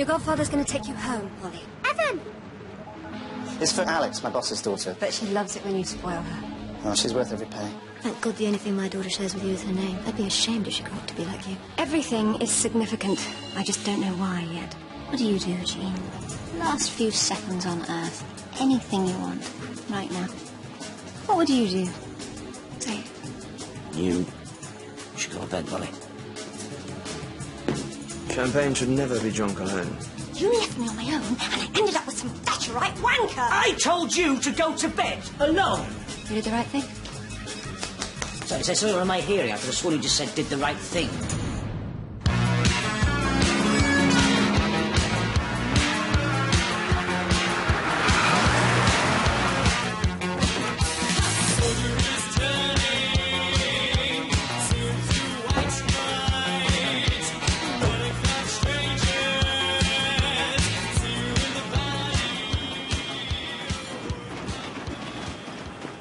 Your godfather's going to take you home, Molly. Evan! It's for Alex, my boss's daughter. Bet she loves it when you spoil her. Oh, she's worth every penny. Thank God the only thing my daughter shares with you is her name. I'd be ashamed if she grew up to be like you. Everything is significant. I just don't know why yet. What do you do, Jean? Last few seconds on Earth. Anything you want. Right now. What would you do? Say it. You should go to bed, Molly. Champagne should never be drunk alone. You left me on my own, and I ended up with some Thatcherite wanker! I told you to go to bed alone! You did the right thing? So is there something on my hearing? I could have sworn you just said did the right thing.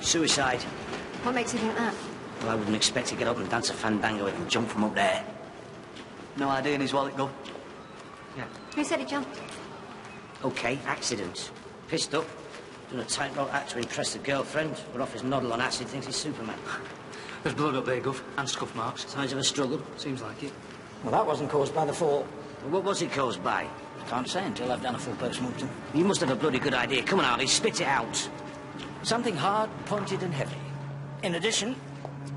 Suicide. What makes you think that? Well, I wouldn't expect to get up and dance a fandango and jump from up there. No idea in his wallet, go. Yeah. Who said he jumped? OK, accident. Pissed up. Done a tightrope act to impress the girlfriend. But off his noddle on acid thinks he's Superman. There's blood up there, Gov, and scuff marks. Signs of a struggle. Seems like it. Well, that wasn't caused by the fall. Well, what was it caused by? Can't say until I've done a full post-mortem. You must have a bloody good idea. Come on, Harvey, spit it out. Something hard, pointed and heavy. In addition,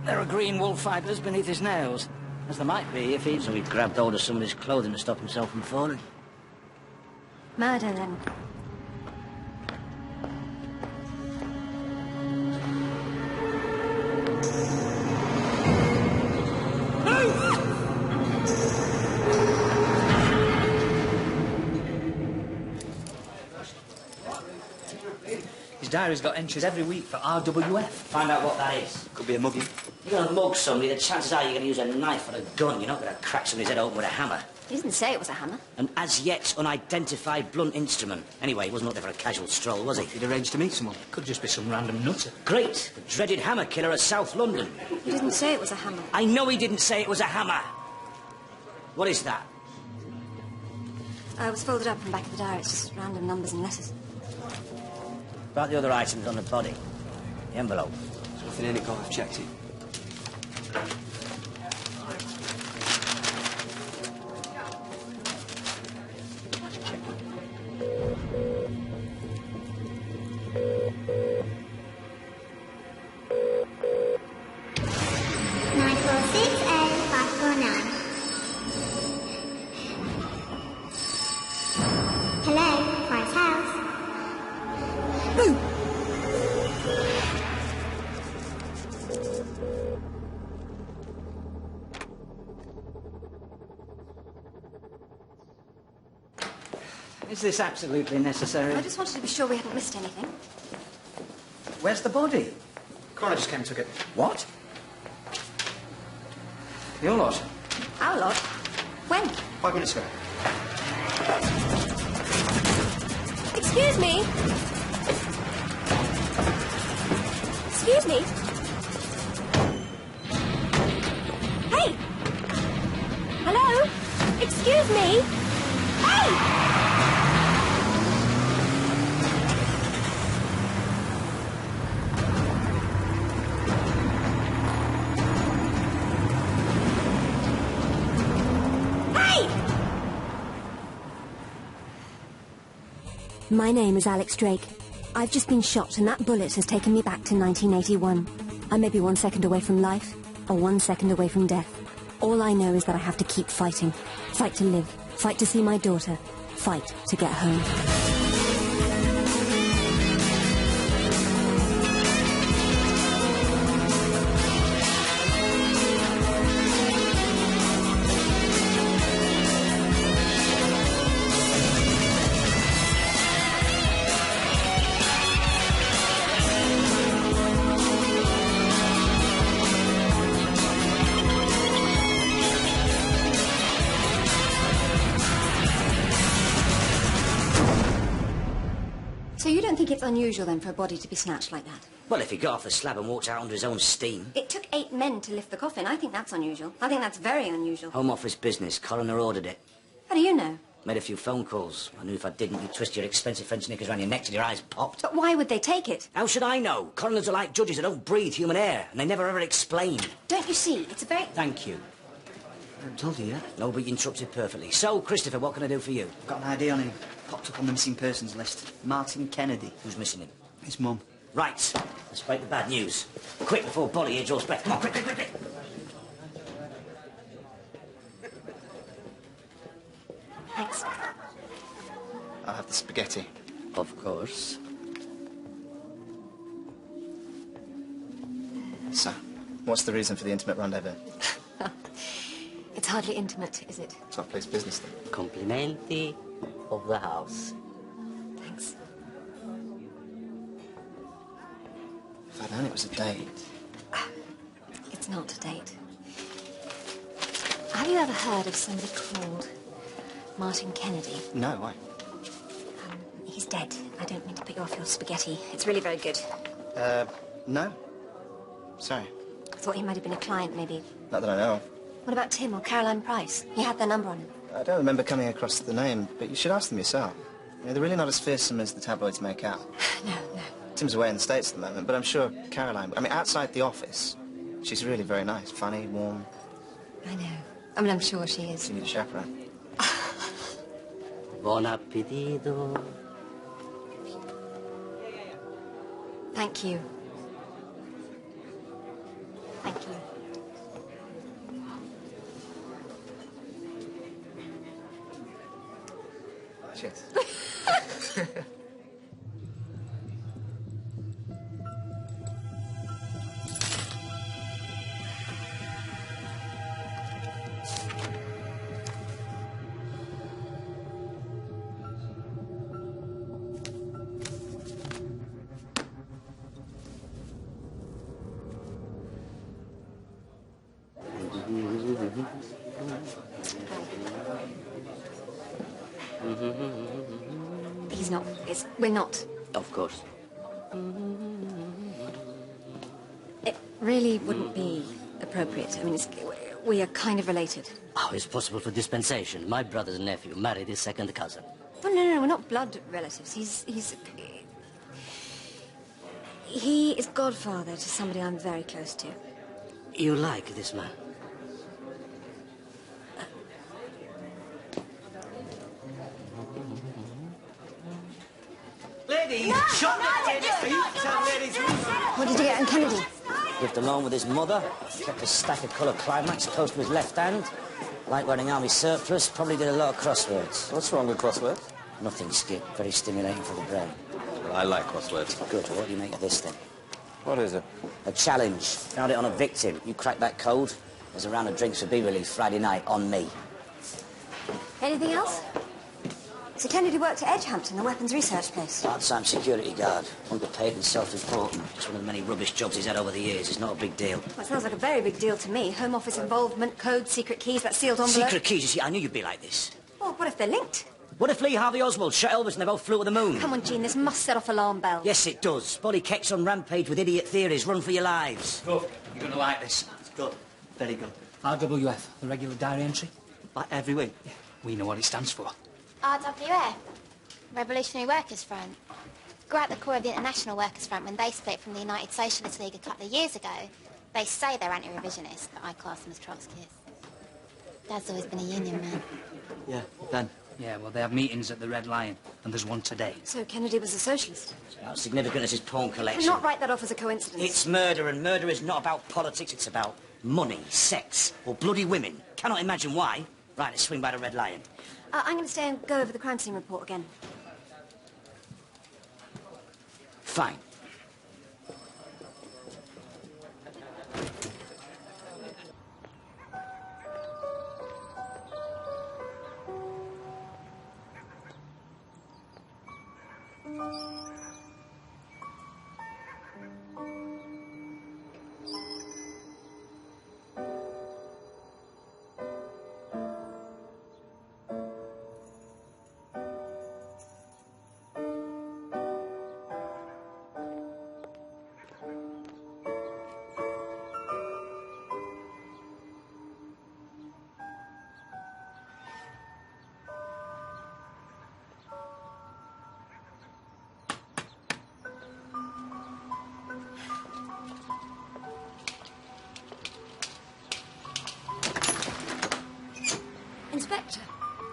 there are green wool fibres beneath his nails, as there might be if he... So he grabbed hold of some of his clothing to stop himself from falling. Murder, then. His diary's got entries every week for RWF. Find out what that is. Could be a mugging. You're going to mug somebody, the chances are you're going to use a knife or a gun. You're not going to crack somebody's head open with a hammer. He didn't say it was a hammer. An as-yet unidentified blunt instrument. Anyway, he wasn't out there for a casual stroll, was he? He'd arranged to meet someone. Could just be some random nutter. Great. The dreaded hammer killer of South London. He didn't say it was a hammer. I know he didn't say it was a hammer. What is that? It was folded up in the back of the diary. It's just random numbers and letters. About the other items on the body. The envelope. There's nothing in it, Gov. I've checked it. Hello, Price House. Is this absolutely necessary? I just wanted to be sure we hadn't missed anything. Where's the body? Coroner just came and took it. What? Your lot? Our lot? When? 5 minutes ago. Excuse me? Excuse me? Hey! Hello? Excuse me? Hey! My name is Alex Drake. I've just been shot and that bullet has taken me back to 1981. I may be 1 second away from life or 1 second away from death. All I know is that I have to keep fighting. Fight to live. Fight to see my daughter. Fight to get home. So you don't think it's unusual, then, for a body to be snatched like that? Well, if he got off the slab and walked out under his own steam. It took 8 men to lift the coffin. I think that's unusual. I think that's very unusual. Home Office business. Coroner ordered it. How do you know? Made a few phone calls. I knew if I didn't, you'd twist your expensive French knickers around your neck till your eyes popped. But why would they take it? How should I know? Coroners are like judges that don't breathe human air, and they never ever explain. Don't you see? It's a very... Thank you. I haven't told you yet. No, but you interrupted perfectly. So, Christopher, what can I do for you? I've got an idea on him. Popped up on the missing persons list. Martin Kennedy. Who's missing him? His mum. Right. Let's break the bad news. Quick, before Bolly here draws breath. Come on, quick, quick, quick, quick. Thanks. I'll have the spaghetti. Of course. So, what's the reason for the intimate rendezvous? It's hardly intimate, is it? It's not police business, then. Complimenti of the house. Thanks. If I'd known it was a date. It's not a date. Have you ever heard of somebody called Martin Kennedy? No, why? He's dead. I don't mean to put you off your spaghetti. It's really very good. No. Sorry. I thought he might have been a client, maybe. Not that I know of. What about Tim or Caroline Price? He had their number on him. I don't remember coming across the name, but you should ask them yourself. You know, they're really not as fearsome as the tabloids make out. No. Tim's away in the States at the moment, but I'm sure Caroline... I mean, outside the office, she's really very nice. Funny, warm. I know. I mean, I'm sure she is. You need a chaperone. Buon appetito. Thank you. Thank you. Cheers. He's not. We're not. Of course. It really wouldn't be appropriate. I mean, we are kind of related. Oh, it's possible for dispensation. My brother's nephew married his second cousin. Oh, no, we're not blood relatives. He is godfather to somebody I'm very close to. You like this man? Ladies! Shut the ladies! Ladies! What did you get on Kennedy? Lived alone with his mother, kept a stack of colour Climax close to his left hand. Like wearing army surplus, probably did a lot of crosswords. What's wrong with crosswords? Nothing, Skip. Very stimulating for the brain. Well, I like crosswords. Good. What do you make of this, then? What is it? A challenge. Found it on a victim. You crack that code, there's a round of drinks for B-Relief Friday night on me. Anything else? So Kennedy worked at Edgehampton, the weapons research place. Part-time security guard. Underpaid and self-important. Just one of the many rubbish jobs he's had over the years. It's not a big deal. Well, it sounds like a very big deal to me. Home office involvement, code, secret keys, that sealed envelope. Secret keys, you see, I knew you'd be like this. Well, what if they're linked? What if Lee Harvey Oswald shot Elvis and they both flew to the moon? Come on, Jean, this must set off alarm bells. Yes, it does. Body Keck's on rampage with idiot theories. Run for your lives. Good. You're going to like this. It's good. Very good. RWF, the regular diary entry. Like every week. We know what it stands for. RWF, Revolutionary Workers' Front. Grew at the core of the International Workers' Front when they split from the United Socialist League a couple of years ago. They say they're anti-revisionist, but I class them as Trotskyists. Dad's always been a union man. Yeah, Ben. Yeah, well, they have meetings at the Red Lion, and there's one today. So Kennedy was a socialist? About as significant as his porn collection. Not write that off as a coincidence. It's murder, and murder is not about politics. It's about money, sex, or bloody women. Cannot imagine why. Right, let's swing by the Red Lion. I'm going to stay and go over the crime scene report again. Fine.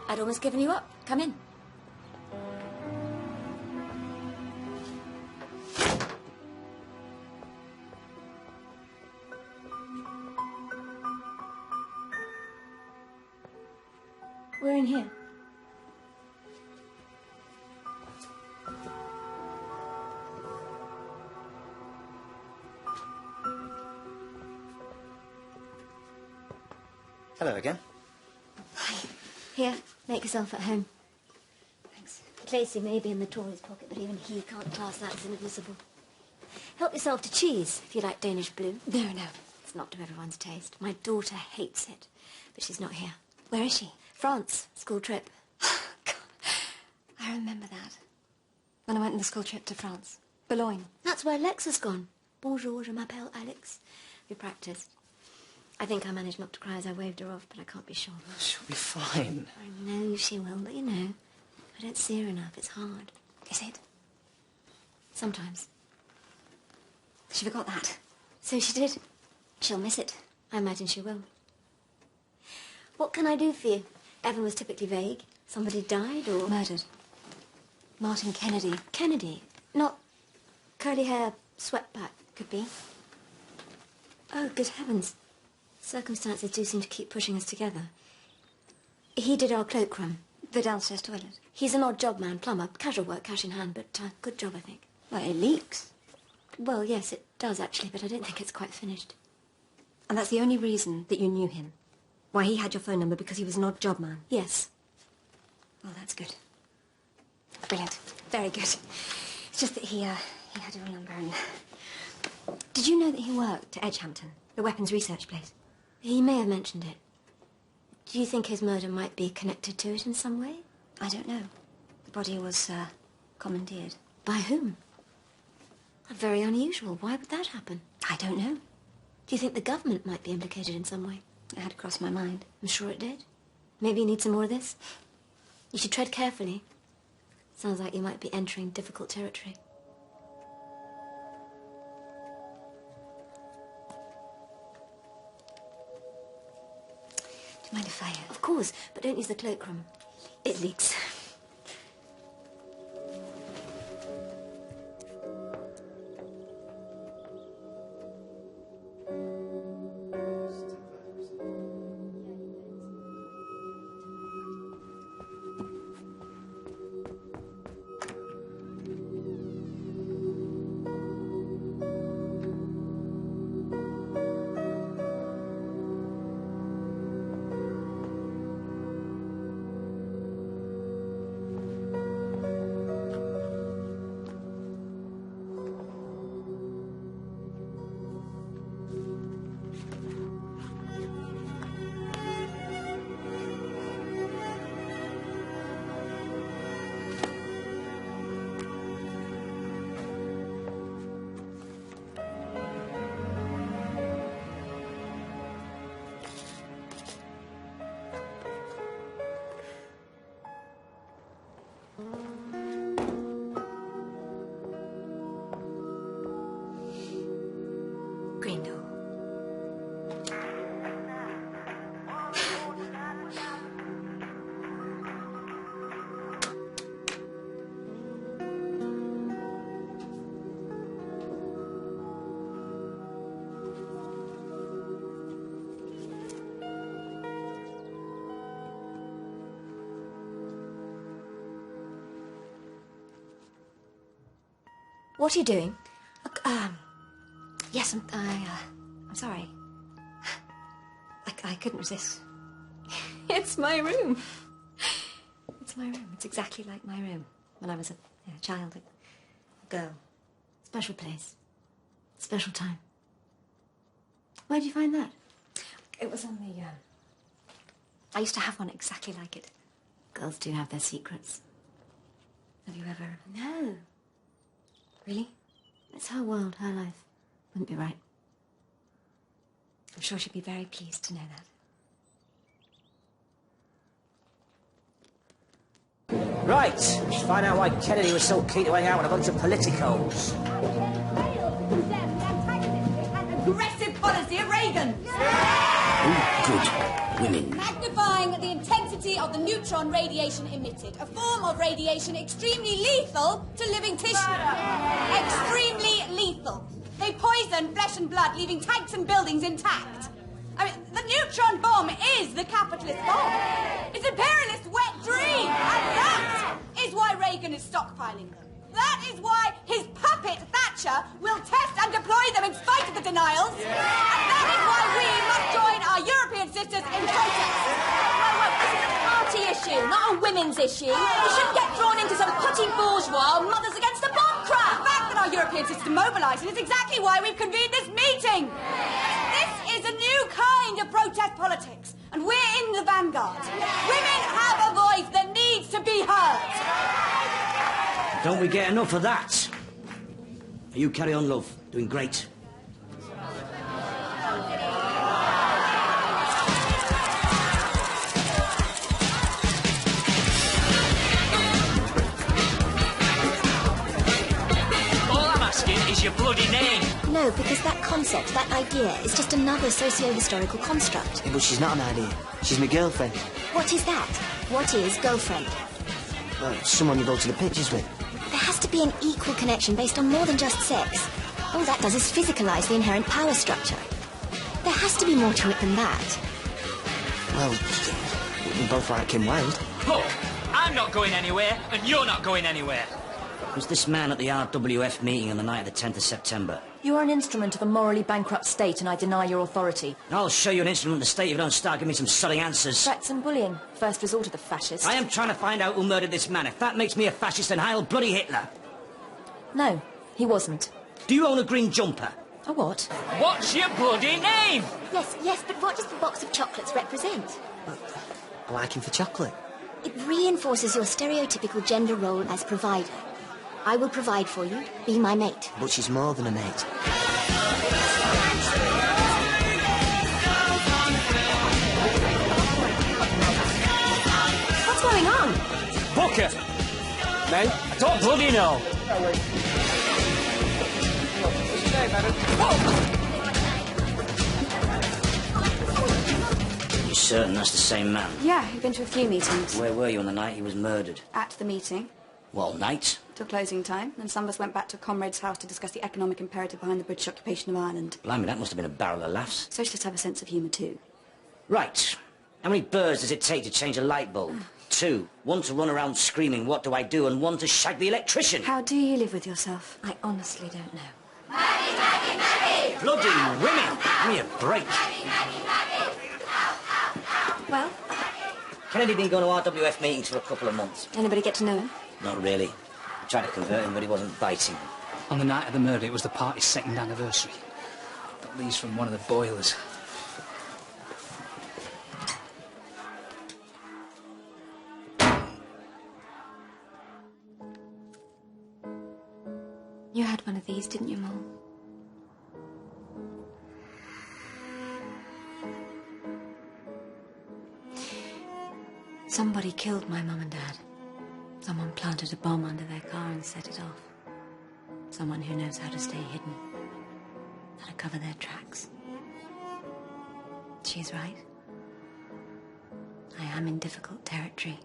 I'd almost given you up. Come in. We're in here. Hello again. Here, make yourself at home. Thanks. Lacey may be in the Tory's pocket, but even he can't class that as inadmissible. Help yourself to cheese, if you like Danish blue. No, it's not to everyone's taste. My daughter hates it, but she's not here. Where is she? France, school trip. God, I remember that. When I went on the school trip to France. Boulogne. That's where Lex has gone. Bonjour, je m'appelle Alex. We practiced. I think I managed not to cry as I waved her off, but I can't be sure. She'll be fine. I know she will, but you know, I don't see her enough. It's hard. Is it? Sometimes. She forgot that. So she did. She'll miss it. I imagine she will. What can I do for you? Evan was typically vague. Somebody died or... Murdered. Martin Kennedy. Kennedy? Not curly hair, swept back, could be. Oh, good heavens. Circumstances do seem to keep pushing us together. He did our cloakroom. The downstairs toilet. He's an odd job man, plumber. Casual work, cash in hand, but good job, I think. Well, it leaks. Well, yes, it does, actually, but I don't think it's quite finished. And that's the only reason that you knew him? Why, he had your phone number because he was an odd job man? Yes. Well, that's good. Brilliant. Very good. It's just that he had your number and... Did you know that he worked at Edgehampton, the weapons research place? He may have mentioned it. Do you think his murder might be connected to it in some way? I don't know. The body was, commandeered. By whom? Very unusual. Why would that happen? I don't know. Do you think the government might be implicated in some way? It had crossed my mind. I'm sure it did. Maybe you need some more of this? You should tread carefully. Sounds like you might be entering difficult territory. Do you mind if I... Of course, but don't use the cloakroom. It leaks. Green door. What are you doing? Yes, I'm sorry. I couldn't resist. It's my room. It's my room. It's exactly like my room when I was a child, a girl. Special place. Special time. Where did you find that? It was on the, I used to have one exactly like it. Girls do have their secrets. Have you ever... No. Really? It's her world, her life. Wouldn't be right. I'm sure she'd be very pleased to know that. Right, let's find out why Kennedy was so keen to hang out with a bunch of politicos. Aggressive policy of Reagan. Good women. Magnifying the intensity intensity of the neutron radiation emitted, a form of radiation extremely lethal to living tissue. Extremely lethal. They poison flesh and blood, leaving tanks and buildings intact. I mean, the neutron bomb is the capitalist bomb. It's imperialist wet dream, and that is why Reagan is stockpiling them. That is why his puppet Thatcher will test and deploy them in spite of the denials. And that is why we must join our European sisters in protest. Well, this is a party issue, not a women's issue. We shouldn't get drawn into some putty bourgeois mothers against the bomb crap. The fact that our European sisters are mobilising is exactly why we've convened this meeting. This is a new kind of protest politics, and we're in the vanguard. Women have a voice that needs to be heard. Don't we get enough of that? You carry on, love. Doing great. All I'm asking is your bloody name. No, because that concept, that idea, is just another socio-historical construct. Yeah, but she's not an idea. She's my girlfriend. What is that? What is girlfriend? Well, someone you go to the pictures with. There has to be an equal connection based on more than just sex. All that does is physicalise the inherent power structure. There has to be more to it than that. Well, we both like Kim Wilde. Look, I'm not going anywhere, and you're not going anywhere. Was this man at the RWF meeting on the night of the 10th of September? You are an instrument of a morally bankrupt state, and I deny your authority. I'll show you an instrument of the state if you don't start giving me some sodding answers. Threats and bullying. First resort of the fascists. I am trying to find out who murdered this man. If that makes me a fascist, then Heil bloody Hitler. No, he wasn't. Do you own a green jumper? A what? What's your bloody name? Yes, but what does the box of chocolates represent? I like him for chocolate. It reinforces your stereotypical gender role as provider. I will provide for you. Be my mate. But she's more than a mate. What's going on? Booker! Mate, I don't bloody know. You certain that's the same man? Yeah, he'd been to a few meetings. Where were you on the night he was murdered? At the meeting. What night? Till closing time. Then some of us went back to a comrade's house to discuss the economic imperative behind the British occupation of Ireland. Blimey, that must have been a barrel of laughs. Socialists have a sense of humour too. Right. How many birds does it take to change a light bulb? 2. 1 to run around screaming, what do I do? And 1 to shag the electrician. How do you live with yourself? I honestly don't know. Bloody women! Give me a break. Well, Kennedy been going to RWF meetings for a couple of months. anybody get to know him? Not really. I tried to convert him, but he wasn't biting. On the night of the murder, it was the party's 2nd anniversary. Got these from one of the boilers. You had one of these, didn't you, Mom? Somebody killed my mum and dad. Someone planted a bomb under their car and set it off. Someone who knows how to stay hidden. How to cover their tracks. She's right. I am in difficult territory.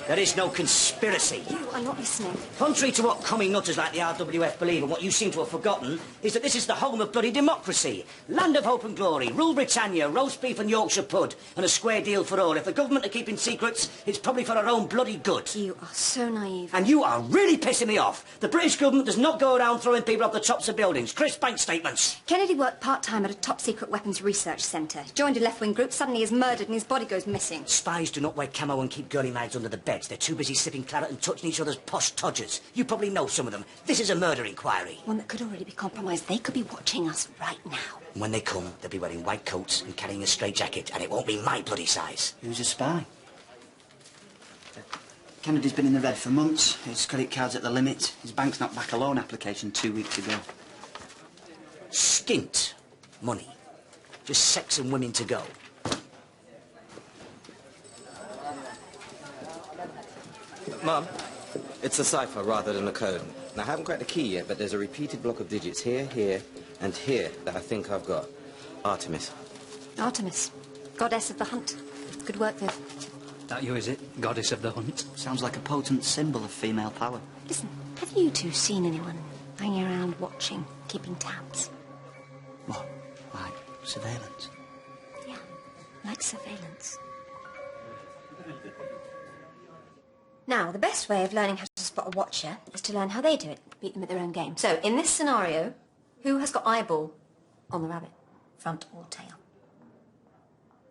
There is no conspiracy. You are not listening. Contrary to what commie nutters like the RWF believe, and what you seem to have forgotten, is that this is the home of bloody democracy. Land of hope and glory, rule Britannia, roast beef and Yorkshire pud, and a square deal for all. If the government are keeping secrets, it's probably for our own bloody good. You are so naive. And you are really pissing me off. The British government does not go around throwing people off the tops of buildings. Crisp bank statements. Kennedy worked part-time at a top-secret weapons research centre. Joined a left-wing group, suddenly is murdered and his body goes missing. Spies do not wear camo and keep girly mags under the beds. They're too busy sipping claret and touching each other's posh todgers. You probably know some of them. This is a murder inquiry. One that could already be compromised. They could be watching us right now. And when they come, they'll be wearing white coats and carrying a straitjacket, and it won't be my bloody size. Who's a spy? Kennedy's been in the red for months. His credit card's at the limit. His bank's knocked back a loan application 2 weeks ago. Skint money. Just sex and women to go. Mum, it's a cipher rather than a code. And I haven't cracked the key yet, but there's a repeated block of digits here, here, and here that I think I've got. Artemis. Artemis, goddess of the hunt. Good work, Viv. That you, is it? Goddess of the hunt? Sounds like a potent symbol of female power. Listen, have you two seen anyone hanging around watching, keeping tabs? What? Like surveillance? Yeah, like surveillance. Now, the best way of learning how to spot a watcher is to learn how they do it, beat them at their own game. So, in this scenario, who has got eyeball on the rabbit? Front or tail?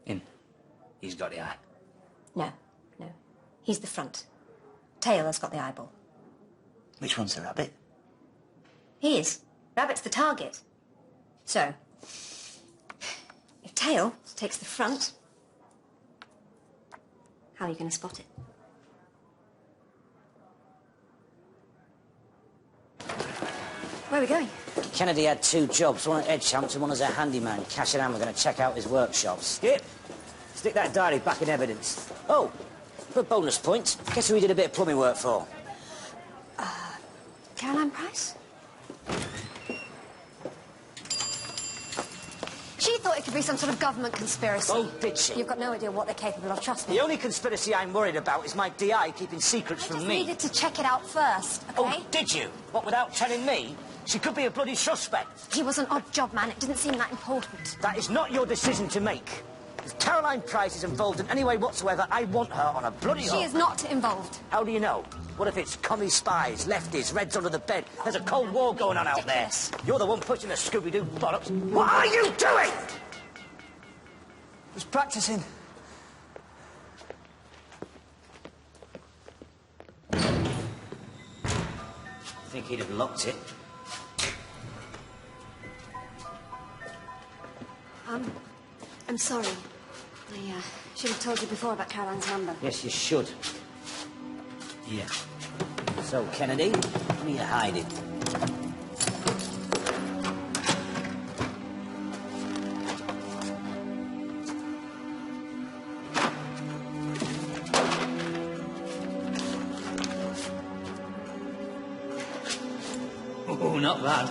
Him. He's got the eye. No. He's the front. Tail has got the eyeball. Which one's the rabbit? He is. Rabbit's the target. So, if tail takes the front, how are you going to spot it? Where are we going? Kennedy had 2 jobs, one at Edgehampton, one as a handyman. Cash and Ann were going to check out his workshop. Skip! Stick that diary back in evidence. Oh, for a bonus point, guess who he did a bit of plumbing work for? Caroline Price? She thought it could be some sort of government conspiracy. Oh, did she? You've got no idea what they're capable of, trust me. The only conspiracy I'm worried about is my DI keeping secrets from me. I needed to check it out first, okay? Oh, did you? What, without telling me? She could be a bloody suspect. He was an odd job man. It didn't seem that important. That is not your decision to make. If Caroline Price is involved in any way whatsoever, I want her on a bloody hook. She is not involved. How do you know? What if it's commie spies, lefties, Reds under the bed? There's a Cold War going on out there. You're the one pushing the Scooby-Doo bollocks. What are you doing? Just practicing. I think he'd have locked it. I'm sorry. I should have told you before about Caroline's number. Yes, you should. Yeah. So, Kennedy, where are you hiding? Oh, not bad.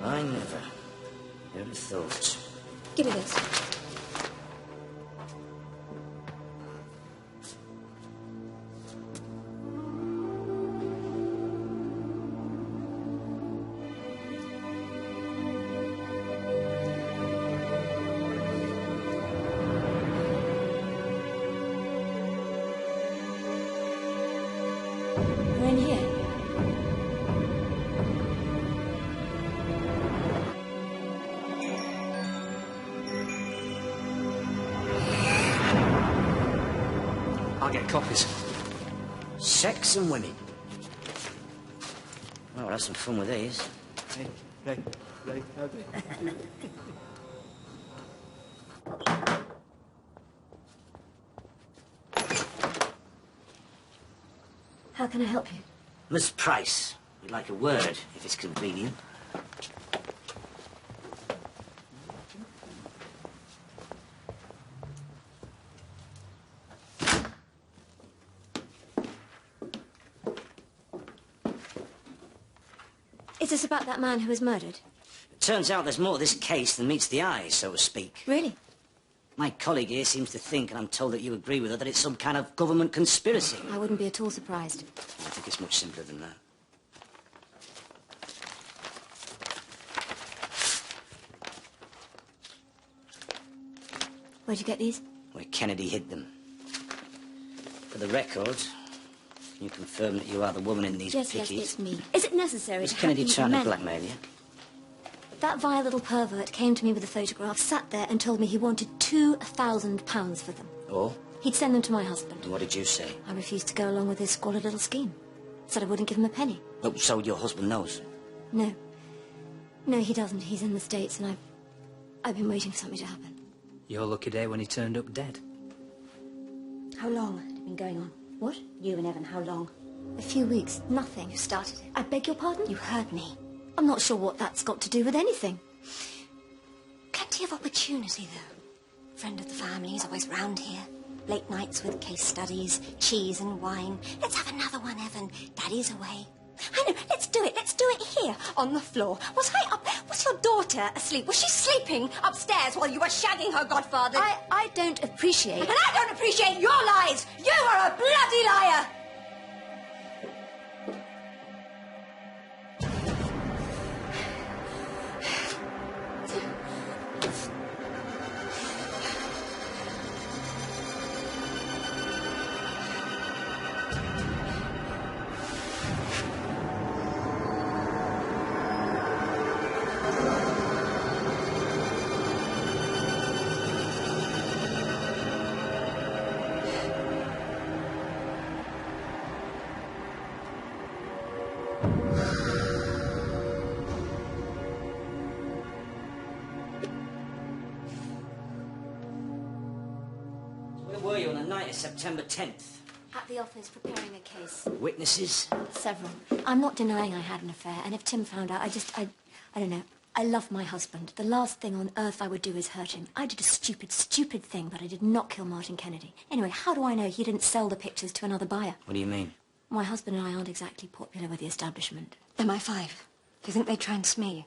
I never thought. Give me this. We're in here. I'll get copies. Sex and women. Well, we'll have some fun with these. How can I help you? Miss Price, we'd like a word, if it's convenient. Is this about that man who was murdered? It turns out there's more to this case than meets the eye, so to speak. Really? My colleague here seems to think, and I'm told that you agree with her, that it's some kind of government conspiracy. I wouldn't be at all surprised. I think it's much simpler than that. Where'd you get these? Where Kennedy hid them. For the record, can you confirm that you are the woman in these Yes, pictures? yes, it's me. Is it necessary Is to Kennedy have you trying to men- blackmail you? That vile little pervert came to me with a photograph, sat there and told me he wanted £2,000 for them. Or? He'd send them to my husband. And what did you say? I refused to go along with his squalid little scheme. Said I wouldn't give him a penny. Oh, so your husband knows? No. No, he doesn't. He's in the States and I've been waiting for something to happen. Your lucky day when he turned up dead. How long had it been going on? What? You and Evan, how long? A few weeks. Nothing. You started it. I beg your pardon? You heard me. I'm not sure what that's got to do with anything. Plenty of opportunity, though. Friend of the family, he's always round here. Late nights with case studies, cheese and wine. Let's have another one, Evan. Daddy's away. I know, let's do it. Let's do it here, on the floor. Was I up? Was your daughter asleep? Was she sleeping upstairs while you were shagging her godfather? I don't appreciate... And I don't appreciate your lies! You are a bloody liar! Where were you on the night of September 10th? At the office, preparing a case. Witnesses? Several. I'm not denying I had an affair, and if Tim found out, I don't know. I love my husband. The last thing on earth I would do is hurt him. I did a stupid, stupid thing, but I did not kill Martin Kennedy. Anyway, how do I know he didn't sell the pictures to another buyer? What do you mean? My husband and I aren't exactly popular with the establishment. They're my five. Do you think they'd try and smear you?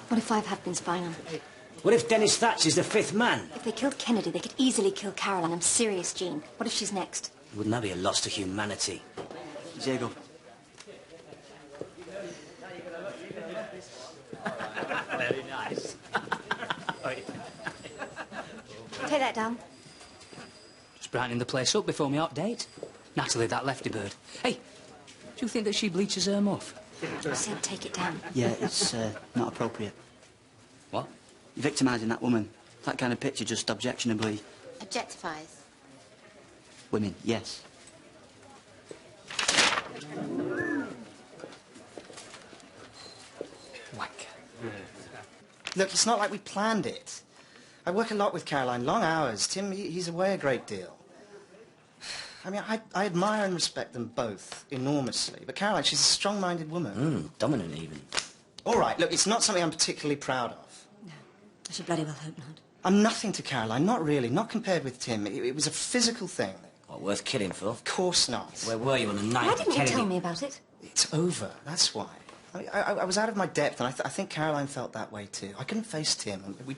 What if Five have been spying on them? What if Dennis Thatcher's the fifth man? If they killed Kennedy, they could easily kill Caroline. I'm serious, Jean. What if she's next? Wouldn't that be a loss to humanity? Diego. Very nice. Take that down. Just brightening the place up before my hot date. Natalie, that lefty bird. Hey, do you think that she bleaches her muff? I said take it down. Yeah, it's not appropriate. What? You're victimising that woman. That kind of picture just objectionably... Objectifies. Women, yes. Wank. Look, it's not like we planned it. I work a lot with Caroline, long hours. Tim, he's away a great deal. I mean, I admire and respect them both enormously. But Caroline, she's a strong-minded woman. Dominant, even. All right, look, it's not something I'm particularly proud of. No, I should bloody well hope not. I'm nothing to Caroline, not really, not compared with Tim. It was a physical thing. What, worth killing for? Of course not. Where were you on the night Why of didn't you Kennedy? tell me about it? It's over, that's why. I was out of my depth, and I think Caroline felt that way too. I couldn't face Tim, and we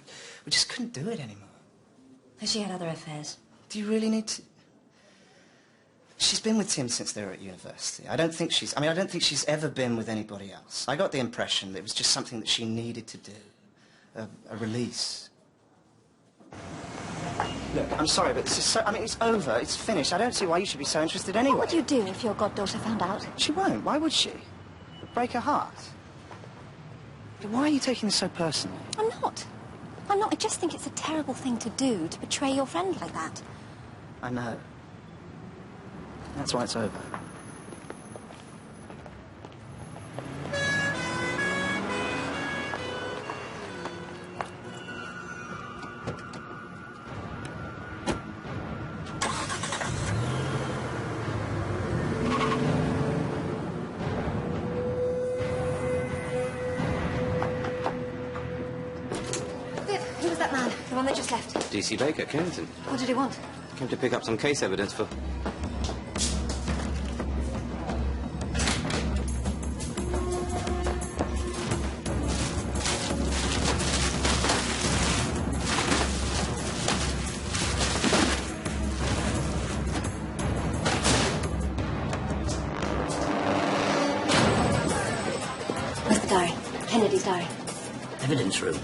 just couldn't do it anymore. Has she had other affairs? Do you really need to... She's been with Tim since they were at university. I don't think she's ever been with anybody else. I got the impression that it was just something that she needed to do. A release. Look, I'm sorry, but this is so... I mean, it's over. It's finished. I don't see why you should be so interested anyway. What would you do if your goddaughter found out? She won't. Why would she? It'd break her heart. Why are you taking this so personally? I'm not. I'm not. I just think it's a terrible thing to do, to betray your friend like that. I know. That's why it's over. Viv, who was that man? The one that just left? DC Baker, Kennington. What did he want? Came to pick up some case evidence for... Where's the diary? Kennedy's diary. Evidence room.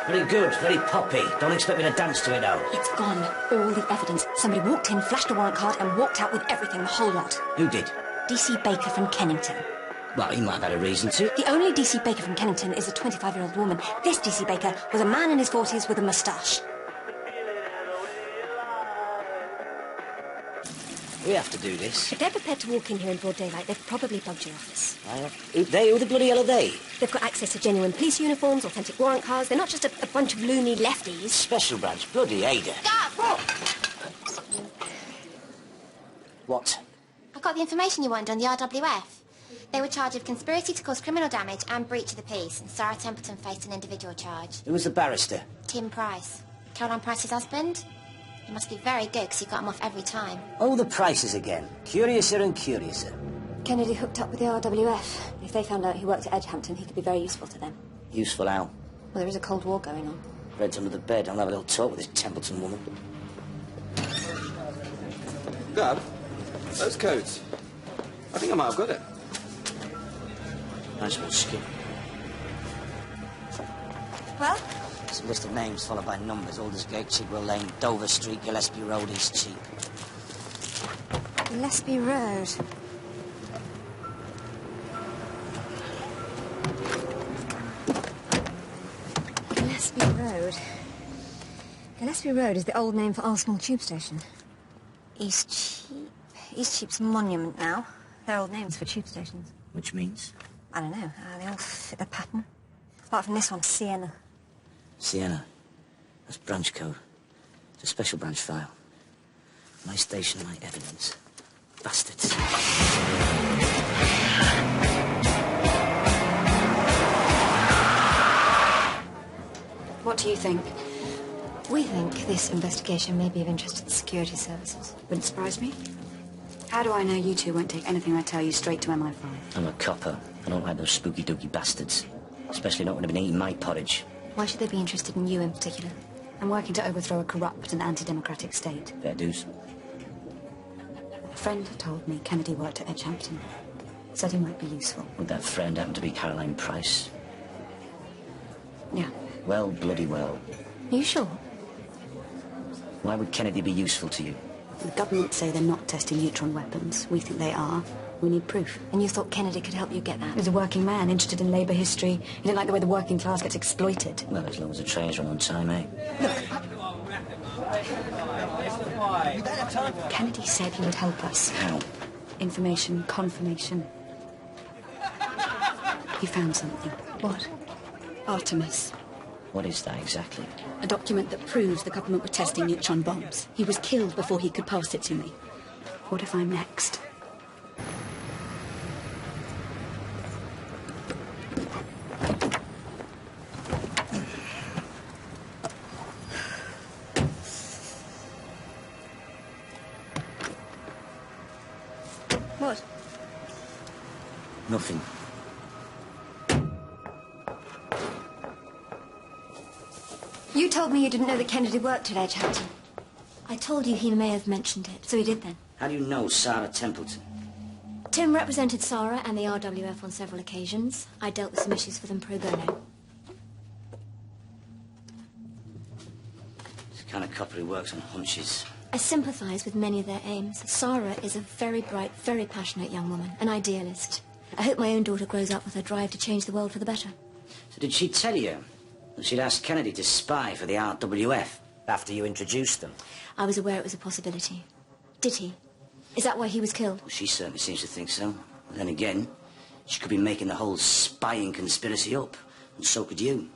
Very good, very poppy. Don't expect me to dance to it, though. It's gone. All the evidence. Somebody walked in, flashed a warrant card, and walked out with everything, the whole lot. Who did? DC Baker from Kennington. Well, he might have had a reason to. The only DC Baker from Kennington is a 25-year-old woman. This DC Baker was a man in his 40s with a moustache. We have to do this. If they're prepared to walk in here in broad daylight, they've probably bugged your office. Who the bloody hell are they? They've got access to genuine police uniforms, authentic warrant cards. They're not just a bunch of loony lefties. Special branch, bloody Ada. Stop! What? I got the information you wanted on the RWF. They were charged with conspiracy to cause criminal damage and breach of the peace, and Sarah Templeton faced an individual charge. Who was the barrister? Tim Price. Caroline Price's husband? He must be very good, because he got him off every time. Oh, the prices again. Curiouser and curiouser. Kennedy hooked up with the RWF. If they found out he worked at Edgehampton, he could be very useful to them. Useful how? Well, there is a Cold War going on. Red's under the bed. I'll have a little talk with this Templeton woman. Gov, those codes. I think I might have got it. Nice little skin. Well? It's a list of names followed by numbers. Aldersgate, Chigwell Lane, Dover Street, Gillespie Road, East Cheap. Gillespie Road. Gillespie Road. Gillespie Road is the old name for Arsenal Tube Station. East Cheap. East Cheap's monument now. They're old names for tube stations. Which means? I don't know. They all fit the pattern. Apart from this one, Sienna. Sienna. That's branch code. It's a special branch file. My station, my evidence. Bastards. What do you think? We think this investigation may be of interest to the security services. Wouldn't surprise me. How do I know you two won't take anything I tell you straight to MI5? I'm a copper. I don't like those spooky-dooky bastards. Especially not when they've been eating my porridge. Why should they be interested in you in particular? I'm working to overthrow a corrupt and anti-democratic state. Fair dues. A friend told me Kennedy worked at Edgehampton. Said he might be useful. Would that friend happen to be Caroline Price? Yeah. Well, bloody well. Are you sure? Why would Kennedy be useful to you? The government say they're not testing neutron weapons. We think they are. We need proof. And you thought Kennedy could help you get that? He was a working man, interested in labour history. He didn't like the way the working class gets exploited. Well, as long as the trains run on time, eh? Kennedy said he would help us. How? Information, confirmation. He found something. What? Artemis. What is that exactly? A document that proves the government were testing neutron bombs. He was killed before he could pass it to me. What if I'm next? What? Nothing. You told me you didn't know that Kennedy worked at Edgehampton. I told you he may have mentioned it, so he did then. How do you know Sarah Templeton? Tim represented Sarah and the RWF on several occasions. I dealt with some issues for them pro bono. It's the kind of copper who works on hunches. I sympathise with many of their aims. Sarah is a very bright, very passionate young woman, an idealist. I hope my own daughter grows up with her drive to change the world for the better. So did she tell you that she'd asked Kennedy to spy for the RWF after you introduced them? I was aware it was a possibility. Did he? Is that why he was killed? Well, she certainly seems to think so. But then again, she could be making the whole spying conspiracy up. And so could you.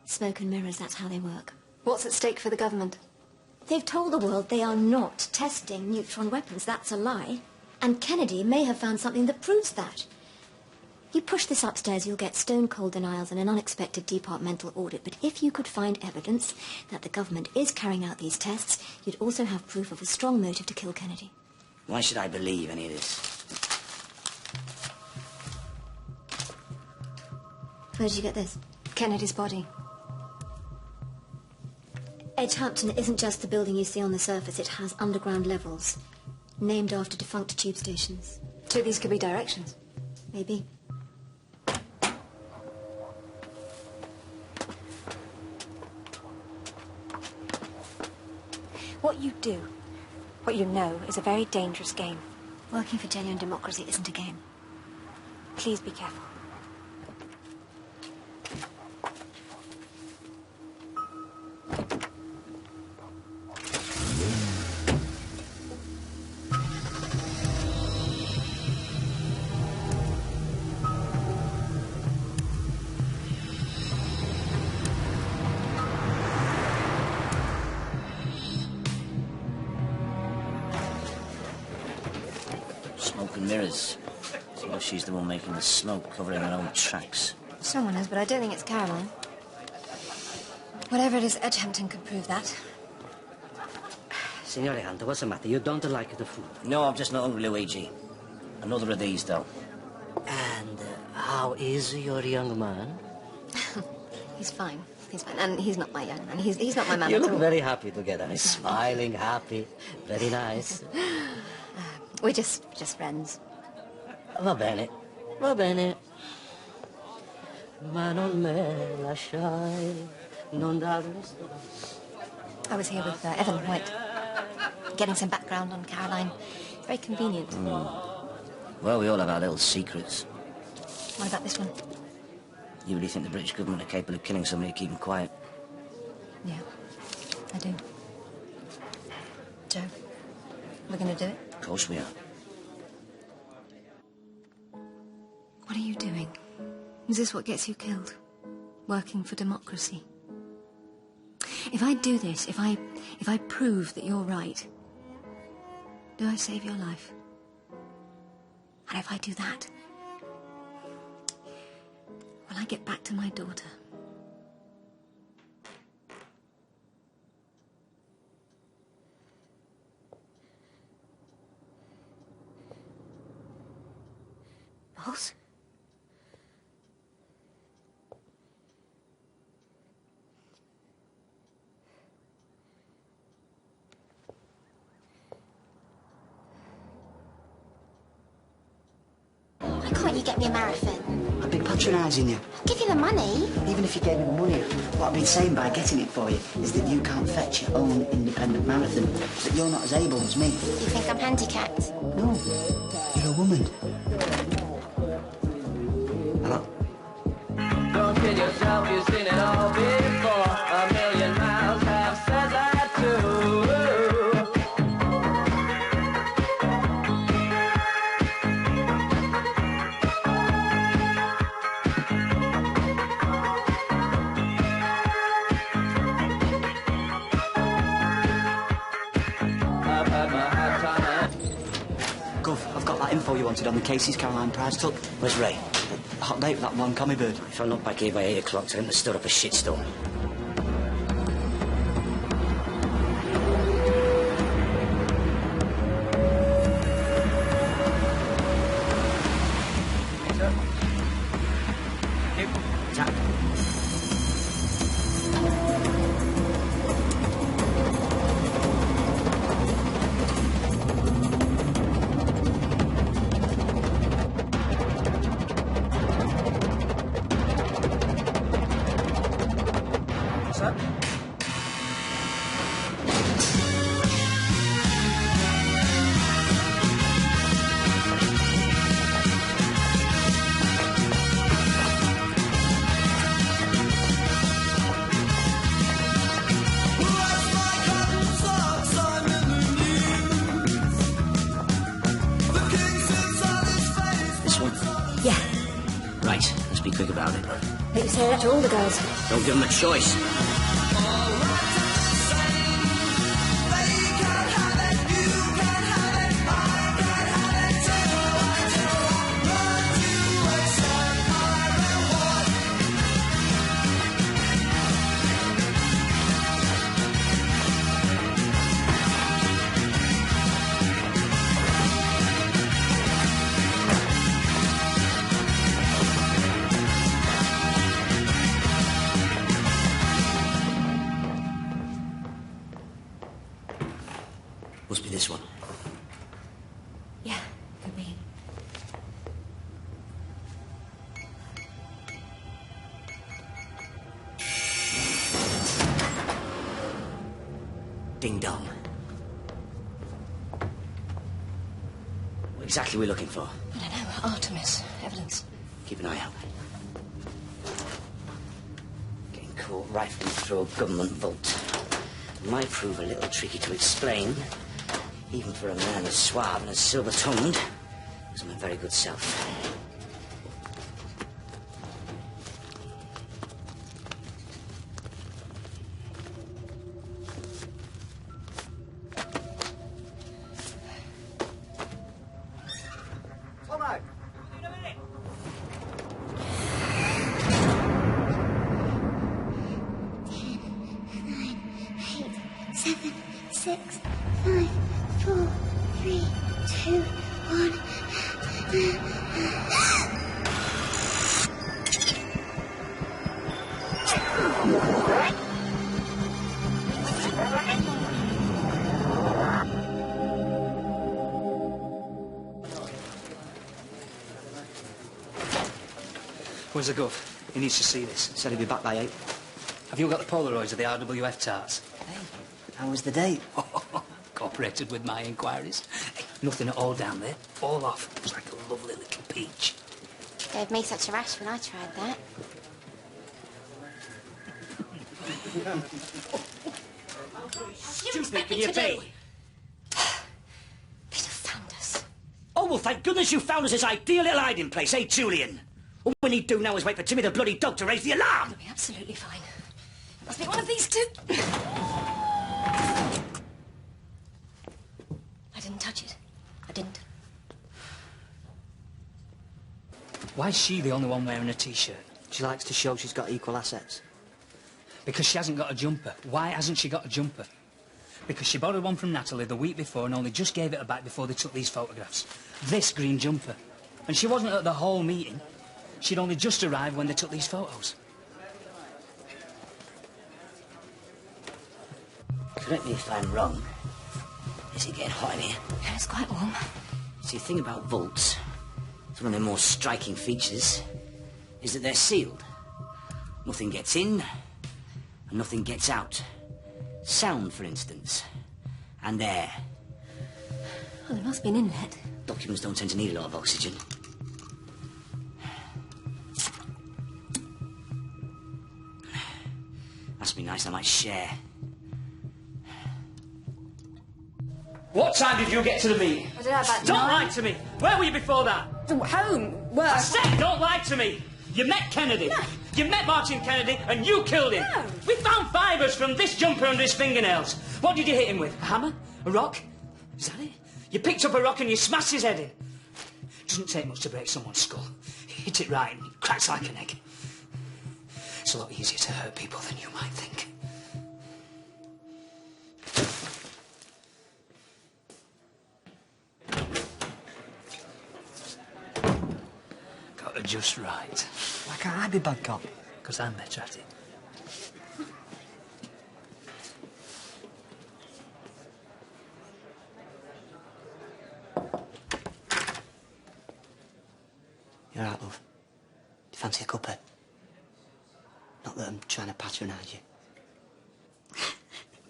Smoke and mirrors, that's how they work. What's at stake for the government? They've told the world they are not testing neutron weapons. That's a lie. And Kennedy may have found something that proves that. You push this upstairs, you'll get stone-cold denials and an unexpected departmental audit. But if you could find evidence that the government is carrying out these tests, you'd also have proof of a strong motive to kill Kennedy. Why should I believe any of this? Where did you get this? Kennedy's body. Edgehampton isn't just the building you see on the surface. It has underground levels, named after defunct tube stations. So these could be directions. Maybe. What you do, what you know, is a very dangerous game. Working for genuine democracy isn't a game. Please be careful. smoke and mirrors. So she's the one making the smoke, covering her own tracks. Someone is, but I don't think it's Caroline. Whatever it is, Edgehampton could prove that. Signor Alejandro, what's the matter? You don't like the food? No, I'm just not hungry, Luigi. Another of these, though. And how is your young man? He's fine. He's fine. And he's not my young man. He's not my man You at look all. very happy together. Smiling, happy. Very nice. We're just friends. Va bene. Va bene. Ma non me lasciai, non dar I was here with Evan White, getting some background on Caroline. It's very convenient. Well, we all have our little secrets. What about this one? You really think the British government are capable of killing somebody to keep them quiet? Yeah, I do. Joe, we're going to do it? Of course we are. What are you doing? Is this what gets you killed? Working for democracy? If I do this, if I prove that you're right, do I save your life? And if I do that, will I get back to my daughter? Boss? Why can't you get me a marathon? I've been patronising you. I'll give you the money. Even if you gave me the money, what I've been saying by getting it for you is that you can't fetch your own independent marathon, that you're not as able as me. You think I'm handicapped? No, you're a woman. Hello? Don't kid yourself, you've seen it all before. A million miles have said that too. Gov, I've got that info you wanted on the cases Caroline Price took. Where's Ray? Hot date with that blonde commie bird. If I'm not back here by 8 o'clock, tell him to stir up a shitstorm. Tap. This one? Yeah. Right, let's be quick about it. But you say that to all the girls. Don't give them a choice. Must be this one. Yeah, could be. Ding dong. What exactly are we looking for? I don't know. Artemis. Evidence. Keep an eye out. Getting caught rifling through a government vault might prove a little tricky to explain, even for a man as suave and as silver-tongued as my very good self. 7, 6, 5, 4, 3, 2, 1. Where's the gov? He needs to see this. Said he'd be back by 8. Have you got the Polaroids of the RWF tarts? Hey, how was the date? Cooperated with my inquiries. Hey, nothing at all down there. All off. It was like a lovely little peach. Gave me such a rash when I tried that. Stupid can you be? They'd have found us. Oh, well, thank goodness you found us this ideal little hiding place, eh, Julian? All we need to do now is wait for Timmy the bloody dog to raise the alarm. It'll be absolutely fine. Must be one of these two. I didn't touch it. I didn't. Why is she the only one wearing a T-shirt? She likes to show she's got equal assets. Because she hasn't got a jumper. Why hasn't she got a jumper? Because she borrowed one from Natalie the week before and only just gave it her back before they took these photographs. This green jumper. And she wasn't at the whole meeting. She'd only just arrived when they took these photos. Correct me if I'm wrong. Is it getting hot in here? Yeah, it's quite warm. See, the thing about vaults, it's one of their more striking features, is that they're sealed. Nothing gets in, and nothing gets out. Sound, for instance, and air. Oh, there must be an inlet. Documents don't tend to need a lot of oxygen. Must be nice, I might share. What time did you get to the meeting? I don't know about Don't 9. lie to me. Where were you before that? Home. Work. I said don't lie to me. You met Kennedy. No. You met Martin Kennedy and you killed him. No. We found fibres from this jumper under his fingernails. What did you hit him with? A hammer? A rock? Is that it? You picked up a rock and you smashed his head in. Doesn't take much to break someone's skull. Hit it right and it cracks like an egg. It's a lot easier to hurt people than you might think. Got her just right. Why can't I be bad cop? Because I'm better at it. You're right, love. Do you fancy a cuppa? Not that I'm trying to patronise you.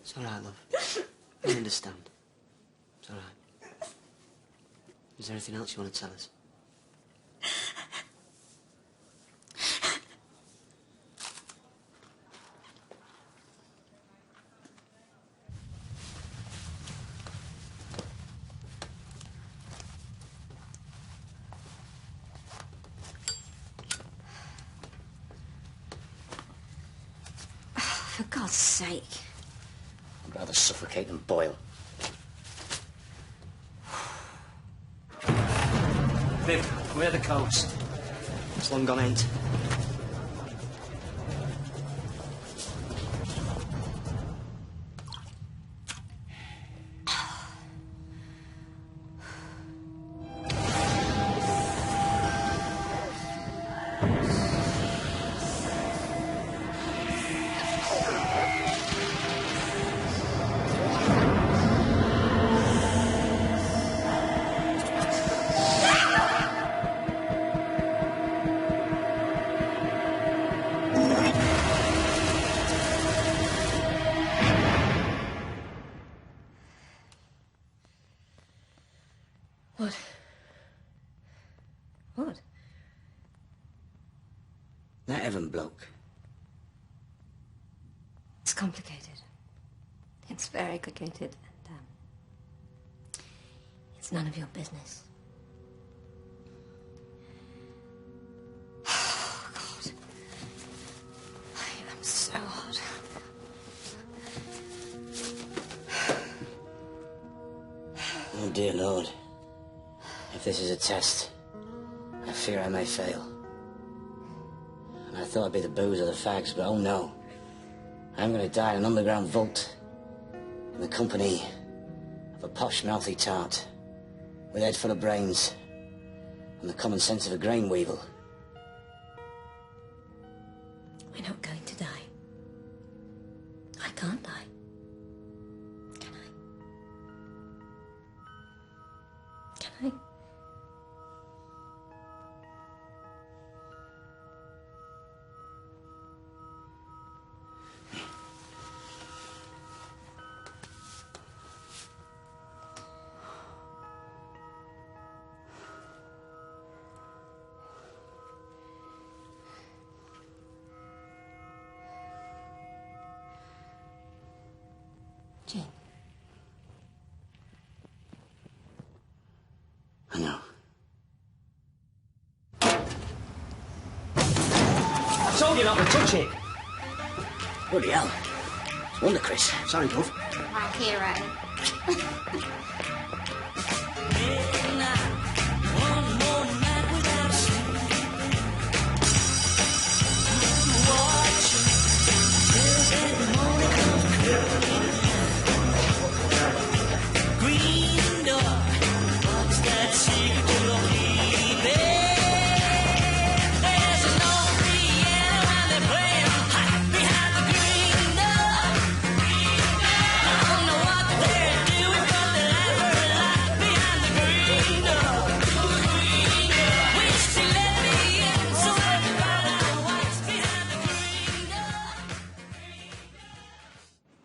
It's all right, love. I understand. It's all right. Is there anything else you want to tell us? For God's sake. I'd rather suffocate than boil. Viv, where are the coats? It's long gone 8. What? What? That Evan bloke. It's complicated. It's very complicated, and it's none of your business. Oh, God. I am so hot. Oh, dear Lord. If this is a test, I fear I may fail. And I thought it'd be the booze or the fags, but oh no. I'm gonna die in an underground vault. the company of a posh, mouthy tart, with a head full of brains, and the common sense of a grain weevil. We're not going to die. I can't die. Can I? Can I? Jean. I know. I told you not to touch it. Bloody hell. It's wonder, Chris. Sorry, Gov. My hero.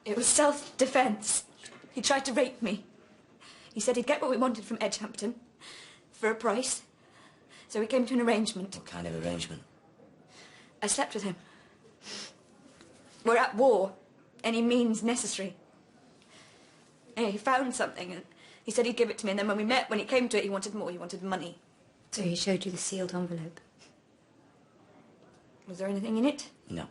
It was self-defense. He tried to rape me. He said he'd get what we wanted from Edgehampton for a price. So we came to an arrangement. What kind of arrangement? I slept with him. We're at war. Any means necessary. And he found something and he said he'd give it to me, and then when we met, when it came to it, he wanted more. He wanted money. So he showed you the sealed envelope? Was there anything in it? No.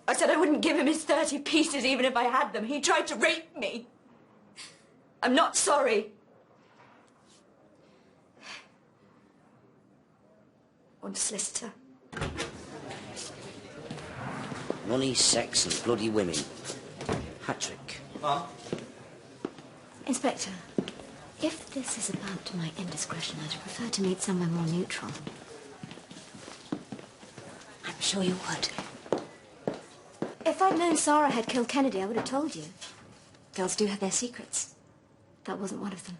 I said I wouldn't give him his 30 pieces even if I had them. He tried to rape me. I'm not sorry. I want a solicitor. Money, sex and bloody women. Hat-trick. Mom? Inspector, if this is about to my indiscretion, I'd prefer to meet somewhere more neutral. I'm sure you would. If I'd known Sarah had killed Kennedy, I would have told you. Girls do have their secrets. That wasn't one of them.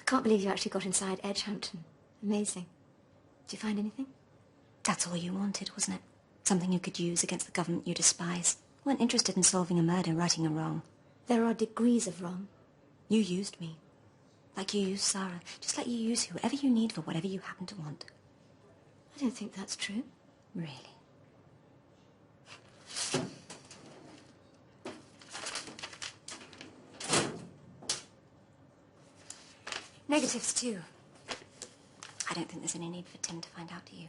I can't believe you actually got inside Edgehampton. Amazing. Did you find anything? That's all you wanted, wasn't it? Something you could use against the government you despise. You weren't interested in solving a murder, righting a wrong. There are degrees of wrong. You used me. Like you used Sarah. Just like you use whoever you need for whatever you happen to want. I don't think that's true. Really? Negatives, too. I don't think there's any need for Tim to find out, do you?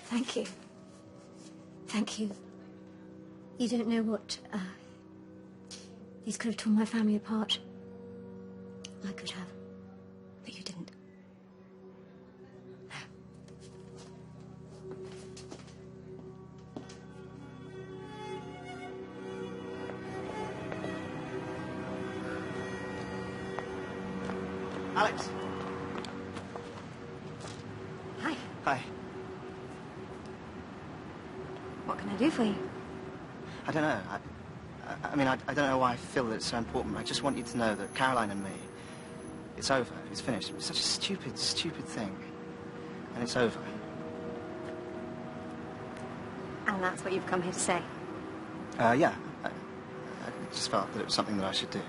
Thank you. Thank you. You don't know what, these could have torn my family apart. I could have. But you didn't. Alex. Hi. Hi. What can I do for you? I don't know. I mean, I don't know why I feel that it's so important. I just want you to know that Caroline and me, it's over. It's finished. It was such a stupid, stupid thing. And it's over. And that's what you've come here to say? Yeah. I just felt that it was something that I should do.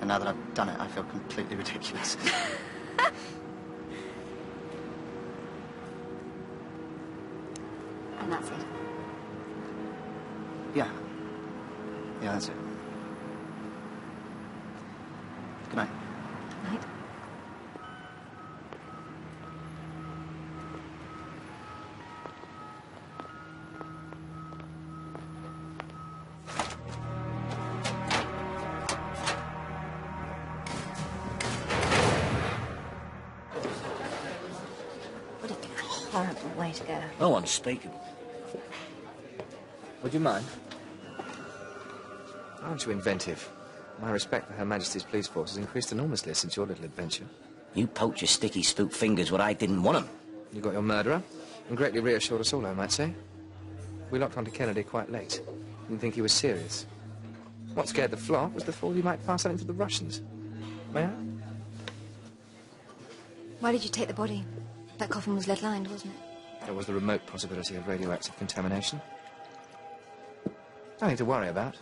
And now that I've done it, I feel completely ridiculous. And that's it? Yeah. Yeah, that's it. Good night. Good night. horrible way to go. Oh, unspeakable. Would you mind? Aren't you inventive? My respect for Her Majesty's police force has increased enormously since your little adventure. You poked your sticky spook fingers where I didn't want them. You got your murderer, and greatly reassured us all, I might say. We locked onto Kennedy quite late. Didn't think he was serious. What scared the flock was the thought he might pass something to the Russians. May I? Why did you take the body? That coffin was lead-lined, wasn't it? There was the remote possibility of radioactive contamination. Nothing to worry about.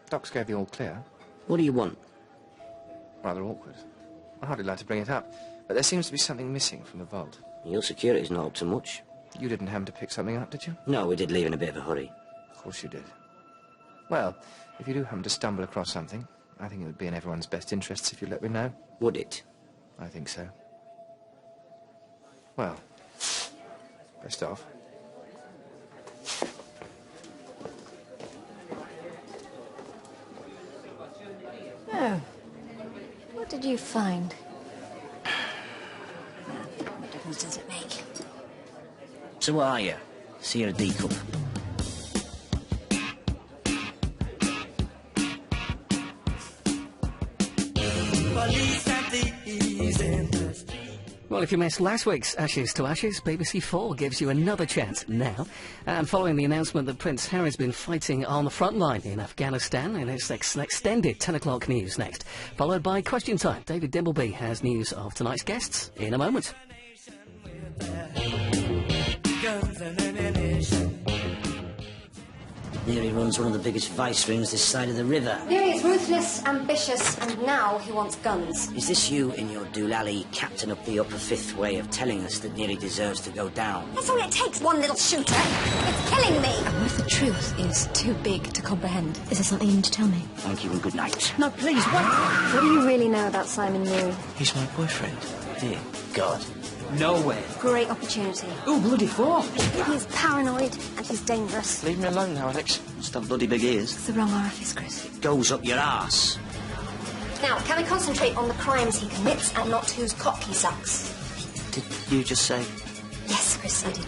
Docs gave the all clear. What do you want? Rather awkward. I hardly like to bring it up, but there seems to be something missing from the vault. Your security's not up to much. You didn't happen to pick something up, did you? No, we did leave in a bit of a hurry. Of course you did. Well, if you do happen to stumble across something, I think it would be in everyone's best interests if you let me know. Would it? I think so. Well, best off. Oh. What did you find? What difference does it make? So what are you? Sierra D Cup. Well, if you missed last week's Ashes to Ashes, BBC 4 gives you another chance now. And following the announcement that Prince Harry's been fighting on the front line in Afghanistan, and it's extended 10 o'clock news next, followed by Question Time. David Dimbleby has news of tonight's guests in a moment. Neary runs one of the biggest vice rings this side of the river. Neary is ruthless, ambitious, and now he wants guns. Is this you in your doolally captain up the upper fifth way of telling us that Neary deserves to go down? That's all it takes, one little shooter. It's killing me. And what if the truth is too big to comprehend? Is there something you need to tell me? Thank you and good night. No, please, what? What do you really know about Simon Neary? He's my boyfriend. Dear God. No way. Great opportunity. Oh, bloody four. He's paranoid and he's dangerous. Leave me alone now, Alex. Stop bloody big ears. It's the wrong orifice, Chris. It goes up your arse. Now, can we concentrate on the crimes he commits and not whose cock he sucks? Did you just say? Yes, Chris, I did.